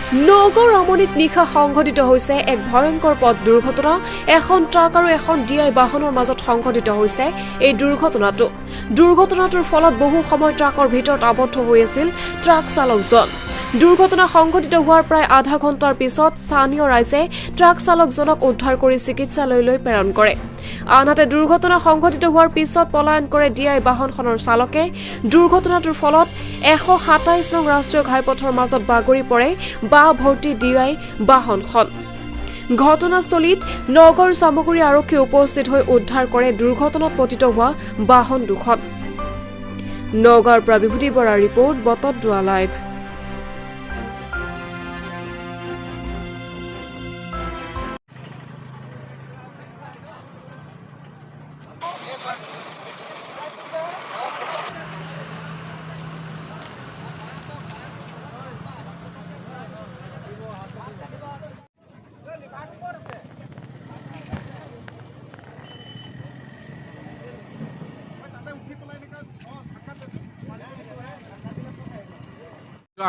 নগৰ ৰমণীত নিশা সংঘটিত হৈছে এক ভয়ংকৰ পথ দুৰ্ঘটনা। এখন ট্ৰাক আৰু এখন ডিআই বাহনৰ মাজত সংঘটিত হৈছে এই দুৰ্ঘটনাটোৰ ফলত বহু সময় ট্ৰাকৰ ভিতৰত আবদ্ধ হৈ আছিল ট্ৰাক চালকজন। দুৰ্ঘটনা সংঘটিত হোৱাৰ প্ৰায় আধা ঘণ্টাৰ পিছত স্থানীয় ৰাইজে ট্ৰাক চালকজনক উদ্ধাৰ কৰি চিকিৎসালয়লৈ প্ৰেৰণ কৰে। আনহাতে দুৰ্ঘটনা সংঘটিত হোৱাৰ পিছত পলায়ন কৰে ডিআই বাহনখনৰ চালকে। দুৰ্ঘটনাটোৰ ফলত ১২৭ নং ৰাষ্ট্ৰীয় ঘাইপথৰ মাজত বাগৰি পৰে বাঁহ ভৰ্তি ডিআই বাহনখন। ঘটনাস্থলীত নগৰ চামগুৰি আৰক্ষী উপস্থিত হৈ উদ্ধাৰ কৰে দুৰ্ঘটনাত পতিত হোৱা বাহন দুখন। নগাঁৱৰ পৰা বিভূতি বৰাৰ ৰিপৰ্ট, বটদ্ৰৱা লাইভ।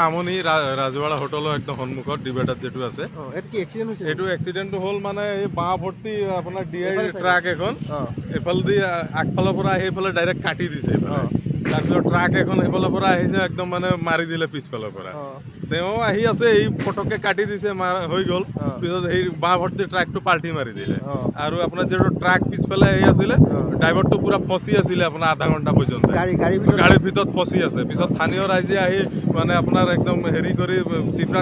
আমনি ৰাজৱাড়া হোটেলৰ একদম সন্মুখত ডিবেটাত যেটো আছে এইটো এক্সিডেণ্টটো হ'ল মানে এই বাঁহ ভৰ্তি আপোনাৰ ডিআই ট্ৰাক এখন এইফালেদি আগফালৰ পৰা আহি এইফালে ডাইৰেক্ট কাটি দিছে। তাৰপিছত ট্ৰাক এখন সেইফালৰ পৰা আহিছে একদম মানে মাৰি দিলে পিছফালৰ পৰা। তেওঁ আহি আছে এই ফটককে কাটি দিছে, হৈ গ'ল। পিছত সেই বাঁহ ভৰ্তি ট্ৰাকটো পাল্টি মাৰি দিলে আৰু আপোনাৰ যিটো ট্ৰাক পিছফালে আহি আছিলে ড্ৰাইভাৰটো পুৰা ফচি আছিলে আপোনাৰ আধা ঘণ্টা পৰ্যন্ত গাড়ীৰ ভিতৰত ফচি আছে। পিছত স্থানীয় ৰাইজে আহি মানে আপোনাৰ একদম হেৰি কৰি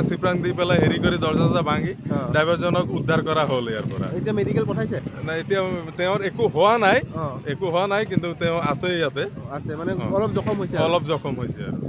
চিপৰাং দি পেলাই হেৰি কৰি দৰ্জা ভাঙি ড্ৰাইভাৰজনক উদ্ধাৰ কৰা হ'ল ইয়াৰ পৰা। এতিয়া মেডিকেল পঠাইছে নাই, এতিয়া তেওঁৰ একো হোৱা নাই কিন্তু তেওঁ আছে ইয়াতে, আছে মানে অলপ জখম হৈছে আৰু